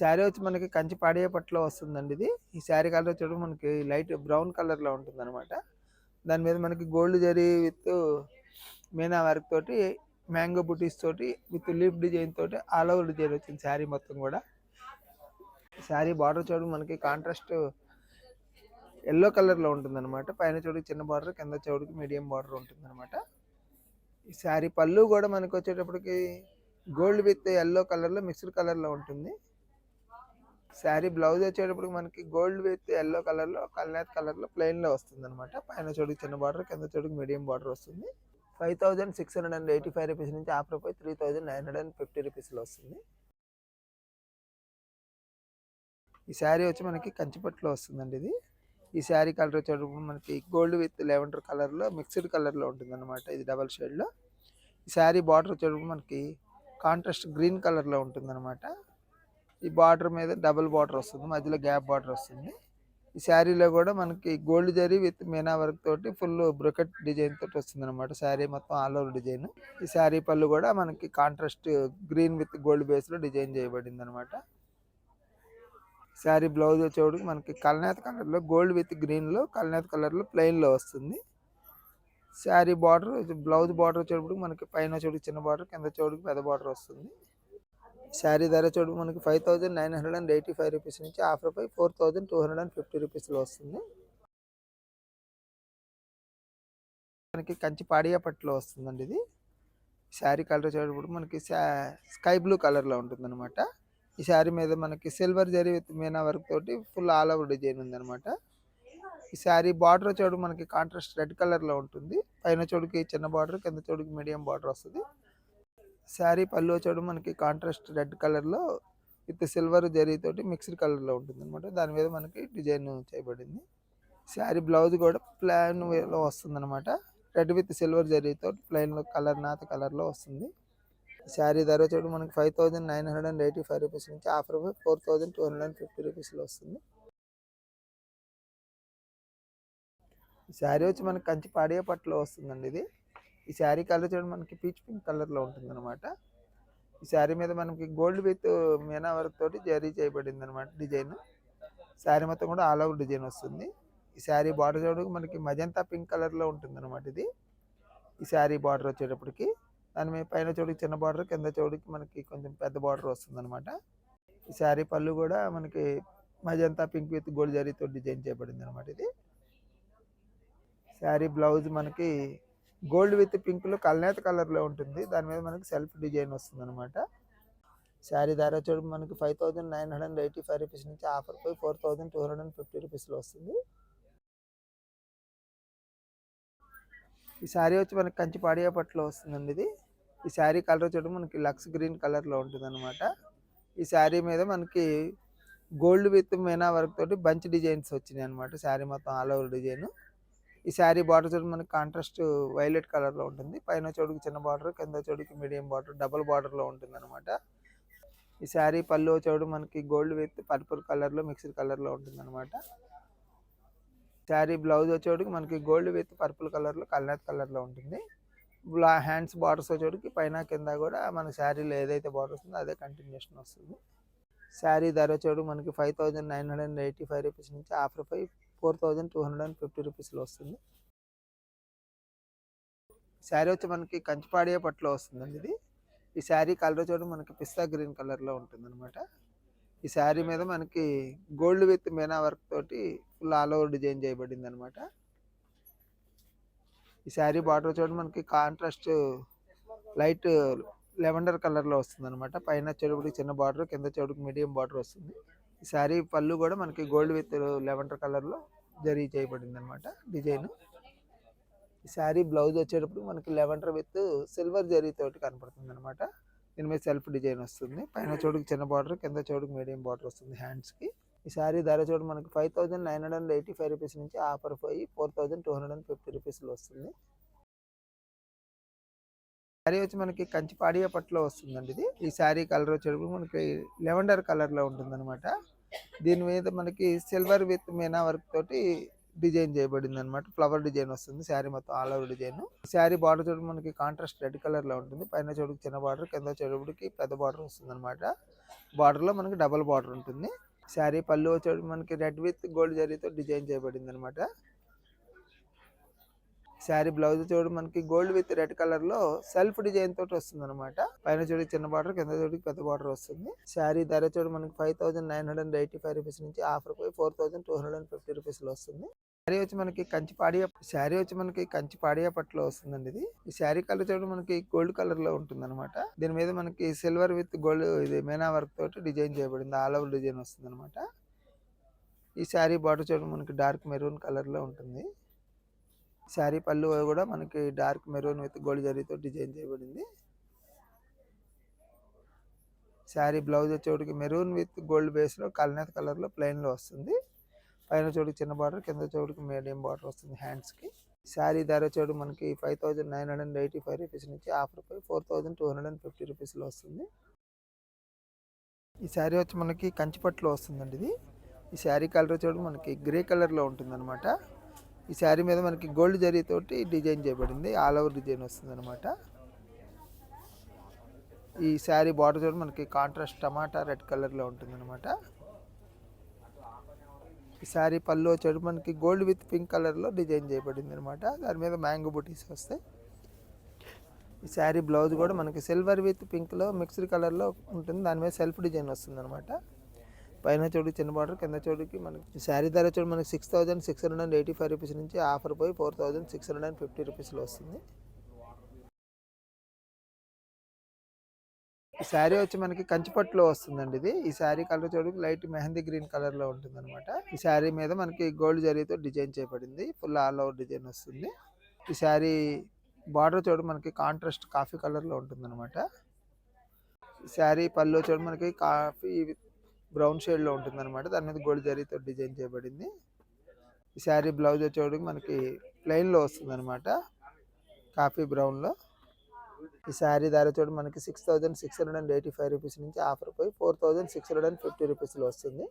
శారీ వచ్చి మనకి కంచి పాడియా పట్టులో వస్తుందండి ఇది. ఈ శారీ కలర్ వచ్చేటప్పుడు మనకి లైట్ బ్రౌన్ కలర్‌లో ఉంటుందనమాట. దాని మీద మనకి gold zari with Meena work తోటి, మ్యాంగో బుటీస్ తోటి విత్ లీఫ్ డిజైన్ తోటి ఆల్ ఓవర్ డిజైన్ వచ్చింది శారీ మొత్తం గూడా. శారీ బార్డర్ చూడు మనకి కాంట్రాస్ట్ యెల్లో కలర్‌లో ఉంటుందనమాట. పైన చూడు చిన్న బార్డర్, కింద చెవుడికి మీడియం బార్డర్ ఉంటుందనమాట. ఈ శారీ పళ్ళు గూడా మనకొచ్చేటప్పటికి గోల్డ్ విత్ యెల్లో కలర్‌లో మిక్స్డ్ కలర్‌లో ఉంటుంది. శారీ బ్లౌజ్ వచ్చేటప్పటికి మనకి గోల్డ్ విత్ యెల్లో కలర్‌లో, కల్నేత్ కలర్‌లో ప్లెయిన్‌లో వస్తుందనమాట. పైన చూడుకి చిన్న బార్డర్, కింద చూడుకి మీడియం బార్డర్ వస్తుంది. 5685 రూపీస్ నుంచి ఆఫర్ పోయి 3950 రూపీస్‌లో వస్తుంది. ఈ శారీ వచ్చి మనకి కంచిపట్టులో వస్తుందండి ఇది. ఈ శారీ కలర్ వచ్చేటప్పుడు మనకి గోల్డ్ విత్ లెవెండర్ కలర్‌లో మిక్స్డ్ కలర్‌లో ఉంటుందన్నమాట. ఇది డబల్ షేడ్‌లో. ఈ శారీ బార్డర్ వచ్చేటప్పుడు మనకి కాంట్రాస్ట్ గ్రీన్ కలర్‌లో ఉంటుందన్నమాట. ఈ బార్డర్ మీద డబుల్ బార్డర్ వస్తుంది, మధ్యలో గ్యాప్ బార్డర్ వస్తుంది. ఈ శారీలో కూడా మనకి gold zari with Meena work తోటి ఫుల్ బ్రొకెట్ డిజైన్ తోటి వస్తుంది అనమాట. శారీ మొత్తం ఆల్ ఓవర్ డిజైన్. ఈ శారీ పళ్ళు కూడా మనకి కాంట్రాస్ట్ గ్రీన్ విత్ గోల్డ్ బేస్లో డిజైన్ చేయబడింది అనమాట. శారీ బ్లౌజ్ వచ్చేవాడికి మనకి కల్నేత కలర్లో గోల్డ్ విత్ గ్రీన్లో, కల్నేత కలర్లో ప్లెయిన్లో వస్తుంది. శారీ బార్డర్ బ్లౌజ్ బార్డర్ వచ్చేటప్పుడు మనకి పైన చోటుకి చిన్న బార్డర్, కింద చోటుకి పెద్ద బార్డర్ వస్తుంది. శారీ ధర చూడు మనకి 5985 రూపీస్ నుంచి ఆఫర్ పై 4250 రూపీస్లో వస్తుంది. మనకి కంచి పాడియా పట్టులో వస్తుందండి ఇది. శారీ కలర్ వచ్చేటప్పుడు మనకి స్కై బ్లూ కలర్లో ఉంటుంది అనమాట. ఈ శారీ మీద మనకి silver zari with Meena work తోటి ఫుల్ ఆల్ ఓవర్ డిజైన్ ఉందన్నమాట. ఈ శారీ బార్డర్ వచ్చేటప్పుడు మనకి కాంట్రాస్ట్ రెడ్ కలర్లో ఉంటుంది. పైన చోటుకి చిన్న బార్డర్, కింద చోటుకి మీడియం బార్డర్ వస్తుంది. శారీ పళ్ళు వచ్చేటప్పుడు మనకి కాంట్రాస్ట్ రెడ్ కలర్లో విత్ సిల్వర్ జరీతోటి మిక్స్డ్ కలర్లో ఉంటుంది అనమాట. దాని మీద మనకి డిజైన్ చేయబడింది. శారీ బ్లౌజ్ కూడా ప్లెయిన్ వేలో వస్తుంది అనమాట. రెడ్ విత్ సిల్వర్ జరీతో ప్లెయిన్లో కలర్ నాత కలర్లో వస్తుంది. శారీ ధర వచ్చేటప్పుడు మనకి 5985 రూపీస్ నుంచి ఆఫర్ 4250 రూపీస్లో వస్తుంది. శారీ వచ్చి మనకి కంచి పాడియా పట్టులో వస్తుందండి ఇది. ఈ శారీ కలర్ చూడండి మనకి పీచ్ పింక్ కలర్లో ఉంటుంది అనమాట. ఈ శారీ మీద మనకి గోల్డ్ విత్ మీనా వర్క్ తోటి జరీ చేయబడింది అనమాట డిజైన్. శారీ మొత్తం కూడా ఆల్ ఓవర్ డిజైన్ వస్తుంది. ఈ శారీ బార్డర్ చూడడానికి మనకి మజంతా పింక్ కలర్లో ఉంటుంది అనమాట ఇది. ఈ శారీ బార్డర్ వచ్చేటప్పటికి దాని మీద పైన చోటుకి చిన్న బార్డర్, కింద చోటుకి మనకి కొంచెం పెద్ద బార్డర్ వస్తుంది అనమాట. ఈ శారీ పళ్ళు కూడా మనకి మజంతా పింక్ విత్ గోల్డ్ జరీతో డిజైన్ చేయబడింది అనమాట ఇది. శారీ బ్లౌజ్ మనకి గోల్డ్ విత్ పింక్లో కల్నేత కలర్లో ఉంటుంది. దాని మీద మనకి సెల్ఫ్ డిజైన్ వస్తుంది అనమాట. శారీ ధర వచ్చేటప్పుడు మనకి 5985 రూపీస్ నుంచి ఆఫర్ పోయి 4250 రూపీస్లో వస్తుంది. ఈ శారీ వచ్చి మనకి కంచి పాడియా పట్టులో వస్తుందండి ఇది. ఈ శారీ కలర్ వచ్చేటప్పుడు మనకి లక్స్ గ్రీన్ కలర్లో ఉంటుంది అనమాట. ఈ శారీ మీద మనకి గోల్డ్ విత్ మీనా వర్క్ తోటి బంచ్ డిజైన్స్ వచ్చినాయి అనమాట. శారీ మొత్తం ఆల్ ఓవర్ డిజైన్. ఈ శారీ బార్డర్ చూడండి మనకి కాంట్రాస్ట్ వైలెట్ కలర్లో ఉంటుంది. పైన చోటుకి చిన్న బార్డర్, కింద చోటుకి మీడియం బార్డర్, డబుల్ బార్డర్లో ఉంటుంది అనమాట. ఈ శారీ పళ్ళు చోటు మనకి గోల్డ్ విత్ పర్పుల్ కలర్లో మిక్స్డ్ కలర్లో ఉంటుంది అనమాట. శారీ బ్లౌజ్ వచ్చేటికి మనకి గోల్డ్ విత్ పర్పుల్ కలర్లో కల్నేత్ కలర్లో ఉంటుంది. హ్యాండ్స్ బార్డర్స్ వచ్చేటికి పైన కింద కూడా మన శారీలో ఏదైతే బార్డర్ వస్తుందో అదే కంటిన్యూషన్ వస్తుంది. శారీ ధర వచ్చేటికి మనకి 5985 రూపీస్ నుంచి ఆఫర్ పై 4250 రూపీస్లో వస్తుంది. శారీ వచ్చి మనకి కంచి పాడియా పట్టులో వస్తుందండి ఇది. ఈ శారీ కలర్ వచ్చేటప్పుడు మనకి పిస్తా గ్రీన్ కలర్లో ఉంటుంది అనమాట. ఈ శారీ మీద మనకి గోల్డ్ విత్ మీనా వర్క్ తోటి ఫుల్ ఆల్ ఓవర్ డిజైన్ చేయబడింది అనమాట. ఈ శారీ బార్డర్ చూడండి మనకి కాంట్రాస్ట్ లైట్ లెవెండర్ కలర్లో వస్తుంది అనమాట. పైన చెడుపుడికి చిన్న బార్డర్, కింద చెడుపుకి మీడియం బార్డర్ వస్తుంది. ఈ శారీ పళ్ళు కూడా మనకి గోల్డ్ విత్ లెవెండర్ కలర్లో జరీ చేయబడింది అనమాట డిజైన్. ఈ శారీ బ్లౌజ్ వచ్చేటప్పుడు మనకి లెవెండర్ విత్ సిల్వర్ జరీ తోటి కనపడుతుంది అనమాట. దీని మీద సెల్ఫ్ డిజైన్ వస్తుంది. పైన చోటుకి చిన్న బార్డర్, కింద చోటుకి మీడియం బార్డర్ వస్తుంది హ్యాండ్స్కి. ఈ శారీ ధర చోటు మనకి 5985 రూపీస్ నుంచి ఆఫర్ పోయి 4250 రూపీస్లో వస్తుంది. శారీ వచ్చి మనకి కంచి పాడియా పట్టులో వస్తుందండి ఇది. ఈ శారీ కలర్ వచ్చేటప్పుడు మనకి లెవెండర్ కలర్లో ఉంటుంది అనమాట. దీని మీద మనకి సిల్వర్ విత్ మీనా వర్క్ తోటి డిజైన్ చేయబడింది అనమాట. ఫ్లవర్ డిజైన్ వస్తుంది శారీ మొత్తం all over design. Sari border చూడు మనకి కాంట్రాస్ట్ రెడ్ కలర్ లో ఉంటుంది. పైన చూడుకు చిన్న బార్డర్, కింద చూడుకి పెద్ద బార్డర్ వస్తుంది అనమాట. బార్డర్ లో మనకి డబుల్ బార్డర్ ఉంటుంది. శారీ పళ్ళు వచ్చేటికి మనకి రెడ్ విత్ గోల్డ్ జరీతో డిజైన్ చేయబడింది అనమాట. శారీ బ్లౌజ్ చూడు మనకి గోల్డ్ విత్ రెడ్ కలర్ లో సెల్ఫ్ డిజైన్ తోటి వస్తుంది అనమాట. పైన చూడు చిన్న బార్డర్, కింద చూడు పెద్ద బార్డర్ వస్తుంది. శారీ ధర చూడు మనకి 5985 రూపీస్ నుంచి ఆఫర్ పోయి 4250 రూపీస్ లో వస్తుంది. శారీ వచ్చి మనకి కంచి పాడియా పట్టులో వస్తుందండి ఇది. ఈ శారీ కలర్ చూడు మనకి గోల్డ్ కలర్ లో ఉంటుంది అనమాట. దీని మీద మనకి సిల్వర్ విత్ గోల్డ్ ఇది మీనా వర్క్ తోటి డిజైన్ చేయబడింది. ఆల్ ఓవర్ డిజైన్ వస్తుంది అనమాట. ఈ శారీ బార్డర్ చూడు మనకి డార్క్ మెరూన్ కలర్ లో ఉంటుంది. శారీ పళ్ళు కూడా మనకి డార్క్ మెరూన్ విత్ గోల్డ్ జరీతో డిజైన్ చేయబడింది. శారీ బ్లౌజ్ వచ్చేటికి మెరూన్ విత్ గోల్డ్ బేస్ లో కల్నేత కలర్ లో ప్లెయిన్ లో వస్తుంది. పైన చోటుకి చిన్న బార్డర్, కింద చోటుకి మీడియం బార్డర్ వస్తుంది హ్యాండ్స్ కి. శారీ ధర చోటు మనకి 5985 రూపీస్ నుంచి ఆఫర్ పై 4250 రూపీస్ లో వస్తుంది. ఈ శారీ వచ్చి మనకి కంచిపట్టులో వస్తుందండి ఇది. ఈ శారీ కలర్ చోటు మనకి గ్రే కలర్ లో ఉంటుంది అనమాట. ఈ శారీ మీద మనకి గోల్డ్ జరీ తోటి డిజైన్ చేయబడింది. ఆల్ ఓవర్ డిజైన్ వస్తుంది అనమాట. ఈ శారీ బార్డర్ చూడ మనకి కాంట్రాస్ట్ టమాటా రెడ్ కలర్ లో ఉంటుంది అనమాట. ఈ శారీ పళ్ళు వచ్చేది మనకి గోల్డ్ విత్ పింక్ కలర్ లో డిజైన్ చేయబడింది అనమాట. దాని మీద మ్యాంగో బుటీస్ వస్తాయి. ఈ శారీ బ్లౌజ్ కూడా మనకి సిల్వర్ విత్ పింక్ లో మిక్స్డ్ కలర్ లో ఉంటుంది. దాని మీద సెల్ఫ్ డిజైన్ వస్తుంది అనమాట. పైన చోటు చిన్న బార్డర్, కింద చోటుకి మనకి శారీ ధర చూడు మనకి 6685 రూపీస్ నుంచి ఆఫర్ పోయి 4650 రూపీస్లో వస్తుంది. ఈ శారీ వచ్చి మనకి కంచిపట్టులో వస్తుందండి ఇది. ఈ శారీ కలర్ చూడకి లైట్ మెహందీ గ్రీన్ కలర్ లో ఉంటుంది అనమాట. ఈ శారీ మీద మనకి గోల్డ్ జరీతో డిజైన్ చేయబడింది. ఫుల్ ఆల్ ఓవర్ డిజైన్ వస్తుంది. ఈ శారీ బార్డర్ చూడు మనకి కాంట్రాస్ట్ కాఫీ కలర్ లో ఉంటుంది అనమాట. ఈ శారీ పళ్ళు చూడు మనకి కాఫీ బ్రౌన్ షేడ్ లో ఉంటుంది అనమాట. దాని మీద గోల్డ్ జరీతో డిజైన్ చేయబడింది. ఈ శారీ బ్లౌజ్ వచ్చేటికి మనకి ప్లెయిన్ లో వస్తుంది అనమాట, కాఫీ బ్రౌన్ లో. ఈ శారీ ధర చూడు మనకి 6685 రూపీస్ నుంచి ఆఫర్ పోయి 4650 రూపీస్ లో వస్తుంది.